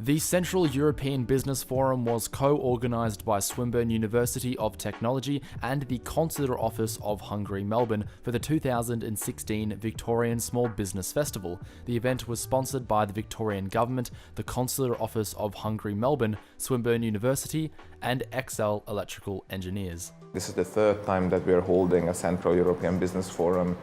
The Central European Business Forum was co-organised by Swinburne University of Technology and the Consular Office of Hungary, Melbourne for the 2016 Victorian Small Business Festival. The event was sponsored by the Victorian Government, the Consular Office of Hungary, Melbourne, Swinburne University and Excel Electrical Engineers. This is the third time that we are holding a Central European Business Forum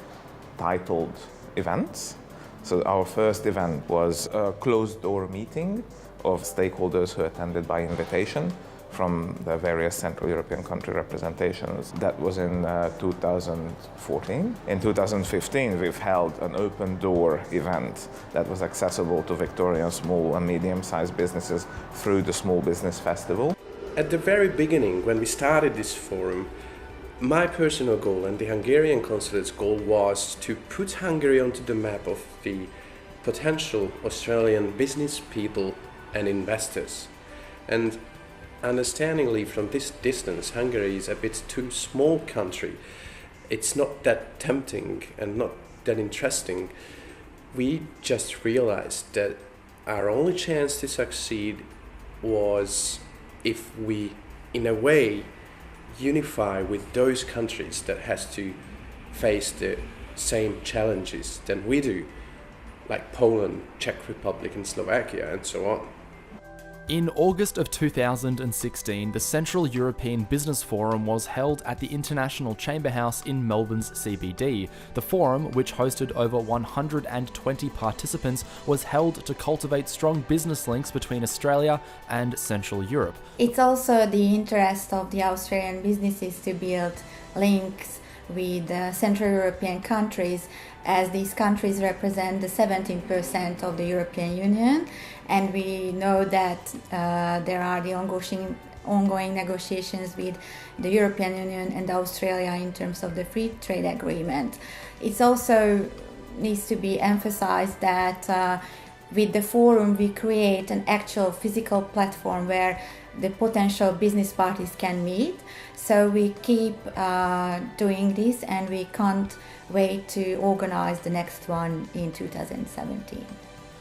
titled event. So our first event was a closed-door meeting of stakeholders who attended by invitation from the various Central European country representations. That was in 2014. In 2015, we've held an open door event that was accessible to Victorian small and medium-sized businesses through the Small Business Festival. At the very beginning, when we started this forum, my personal goal and the Hungarian Consulate's goal was to put Hungary onto the map of the potential Australian business people and investors. And understandingly, from this distance, Hungary is a bit too small country. It's not that tempting and not that interesting. We just realized that our only chance to succeed was if we, in a way, unify with those countries that has to face the same challenges than we do, like Poland, Czech Republic and Slovakia and so on. In August of 2016, the Central European Business Forum was held at the International Chamber House in Melbourne's CBD. The forum, which hosted over 120 participants, was held to cultivate strong business links between Australia and Central Europe. It's also the interest of the Australian businesses to build links with Central European countries, as these countries represent the 17% of the European Union, and we know that there are the ongoing negotiations with the European Union and Australia in terms of the free trade agreement. It also needs to be emphasized that with the forum we create an actual physical platform where the potential business parties can meet. So we keep doing this, and we can't wait to organize the next one in 2017.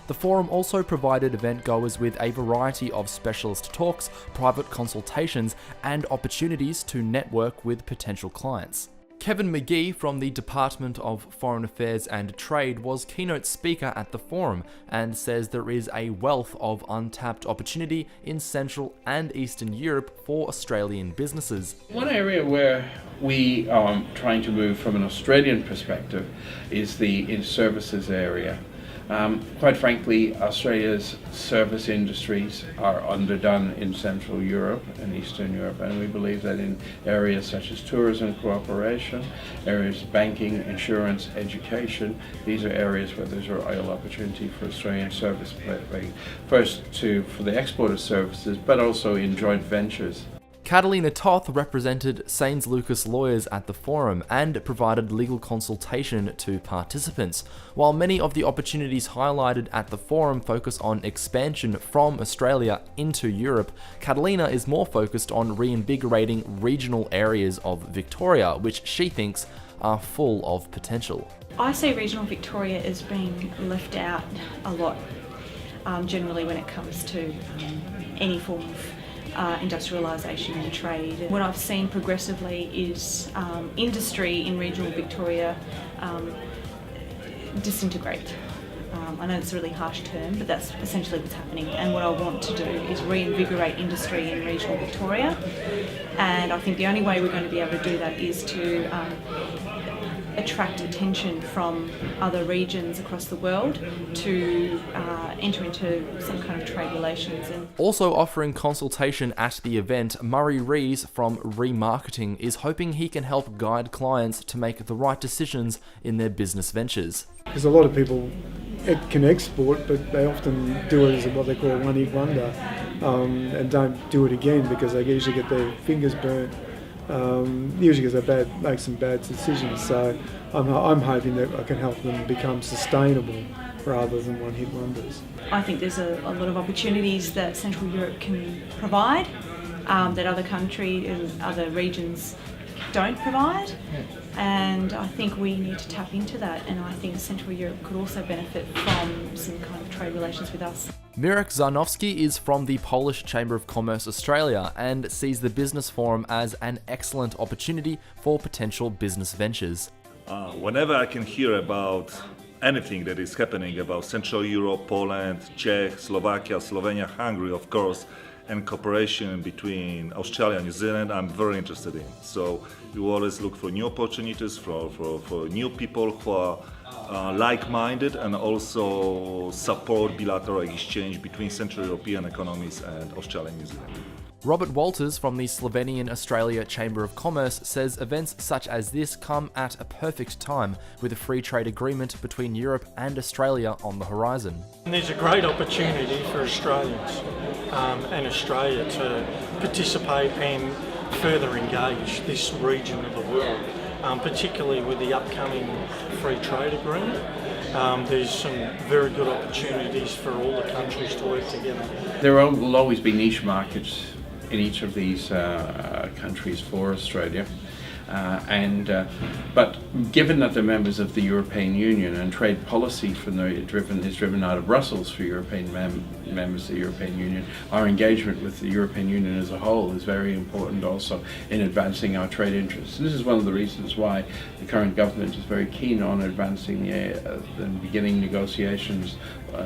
The forum also provided event goers with a variety of specialist talks, private consultations, and opportunities to network with potential clients. Kevin McGee from the Department of Foreign Affairs and Trade was keynote speaker at the forum and says there is a wealth of untapped opportunity in Central and Eastern Europe for Australian businesses. One area where we are trying to move from an Australian perspective is the services area. Quite frankly, Australia's service industries are underdone in Central Europe and Eastern Europe, and we believe that in areas such as tourism cooperation, areas banking, insurance, education, these are areas where there's a real opportunity for Australian service play, first for the export of services, but also in joint ventures. Catalina Toth represented Sains Lucas lawyers at the forum and provided legal consultation to participants. While many of the opportunities highlighted at the forum focus on expansion from Australia into Europe, Catalina is more focused on reinvigorating regional areas of Victoria, which she thinks are full of potential. I see regional Victoria as being left out a lot, generally when it comes to any form of industrialisation and trade. What I've seen progressively is industry in regional Victoria disintegrate. I know it's a really harsh term, but that's essentially what's happening, and what I want to do is reinvigorate industry in regional Victoria, and I think the only way we're going to be able to do that is to attract attention from other regions across the world to enter into some kind of trade relations. And also offering consultation at the event, Murray Rees from Remarketing is hoping he can help guide clients to make the right decisions in their business ventures. Because a lot of people can export, but they often do it as what they call a one-hit wonder, and don't do it again because they usually get their fingers burnt. Usually because they make some bad decisions, so I'm hoping that I can help them become sustainable rather than one-hit wonders. I think there's a lot of opportunities that Central Europe can provide that other countries and other regions don't provide. And I think we need to tap into that, and I think Central Europe could also benefit from some kind of trade relations with us. Mirek Zarnowski is from the Polish Chamber of Commerce Australia and sees the business forum as an excellent opportunity for potential business ventures. Whenever I can hear about anything that is happening about Central Europe, Poland, Czech, Slovakia, Slovenia, Hungary, of course, and cooperation between Australia and New Zealand, I'm very interested in. So you always look for new opportunities, for new people who are like-minded and also support bilateral exchange between Central European economies and Australia and New Zealand. Robert Walters from the Slovenian Australia Chamber of Commerce says events such as this come at a perfect time with a free trade agreement between Europe and Australia on the horizon. And there's a great opportunity for Australians and Australia to participate and further engage this region of the world, particularly with the upcoming free trade agreement. There's some very good opportunities for all the countries to work together. There will always be niche markets in each of these countries for Australia. But given that they're members of the European Union and trade policy is driven out of Brussels for European members of the European Union, our engagement with the European Union as a whole is very important also in advancing our trade interests. This is one of the reasons why the current government is very keen on advancing and beginning negotiations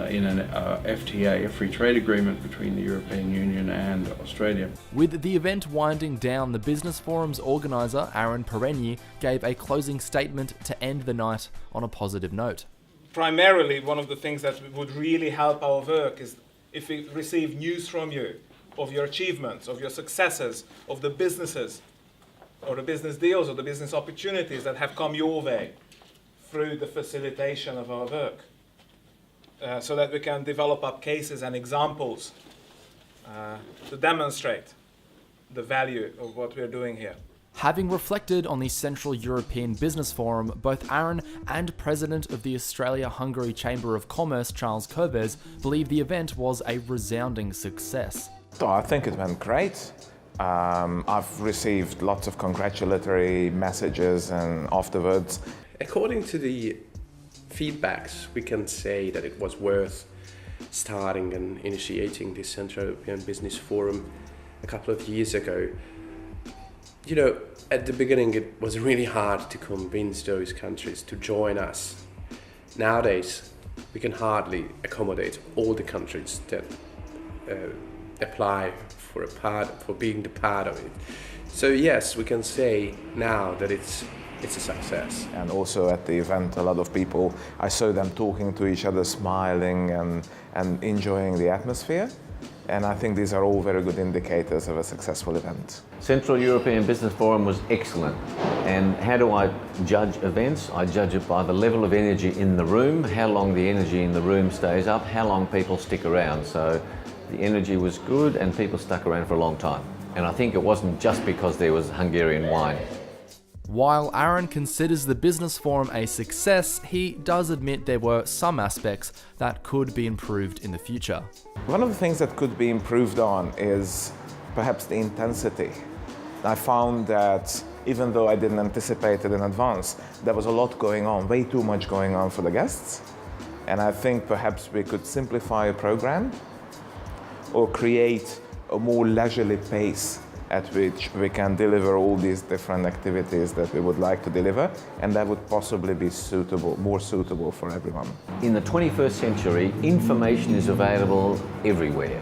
in an FTA, a free trade agreement between the European Union and Australia. With the event winding down, the Business Forum's organiser, Aron Perenyi, gave a closing statement to end the night on a positive note. Primarily, one of the things that would really help our work is if we receive news from you of your achievements, of your successes, of the businesses, or the business deals, or the business opportunities that have come your way through the facilitation of our work. So that we can develop up cases and examples to demonstrate the value of what we're doing here. Having reflected on the Central European Business Forum, both Aron and President of the Australia-Hungary Chamber of Commerce, Charles Kerbes, believe the event was a resounding success. So I think it went great. I've received lots of congratulatory messages and afterwards. According to the feedbacks, we can say that it was worth starting and initiating this Central European Business Forum a couple of years ago. You know, at the beginning it was really hard to convince those countries to join us. Nowadays, we can hardly accommodate all the countries that apply for being the part of it. So yes, we can say now that it's a success. And also at the event, a lot of people, I saw them talking to each other, smiling and enjoying the atmosphere. And I think these are all very good indicators of a successful event. Central European Business Forum was excellent. And how do I judge events? I judge it by the level of energy in the room, how long the energy in the room stays up, how long people stick around. So the energy was good and people stuck around for a long time. And I think it wasn't just because there was Hungarian wine. While Aron considers the Business Forum a success, he does admit there were some aspects that could be improved in the future. One of the things that could be improved on is perhaps the intensity. I found that even though I didn't anticipate it in advance, there was a lot going on, way too much going on for the guests. And I think perhaps we could simplify a program or create a more leisurely pace at which we can deliver all these different activities that we would like to deliver, and that would possibly be more suitable for everyone. In the 21st century, information is available everywhere.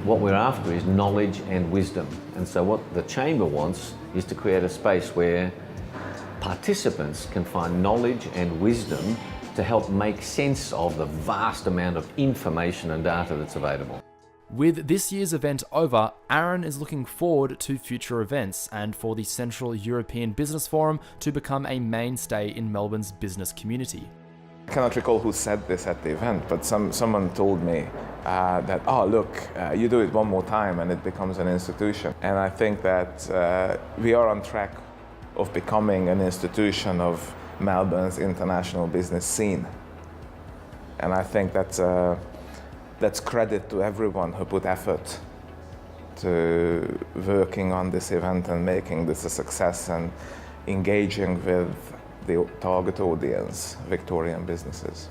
What we're after is knowledge and wisdom. And so what the Chamber wants is to create a space where participants can find knowledge and wisdom to help make sense of the vast amount of information and data that's available. With this year's event over, Aron is looking forward to future events and for the Central European Business Forum to become a mainstay in Melbourne's business community. I cannot recall who said this at the event, but someone told me that, oh look, you do it one more time and it becomes an institution. And I think that we are on track of becoming an institution of Melbourne's international business scene. And I think that's credit to everyone who put effort to working on this event and making this a success. And engaging with the target audience, Victorian businesses.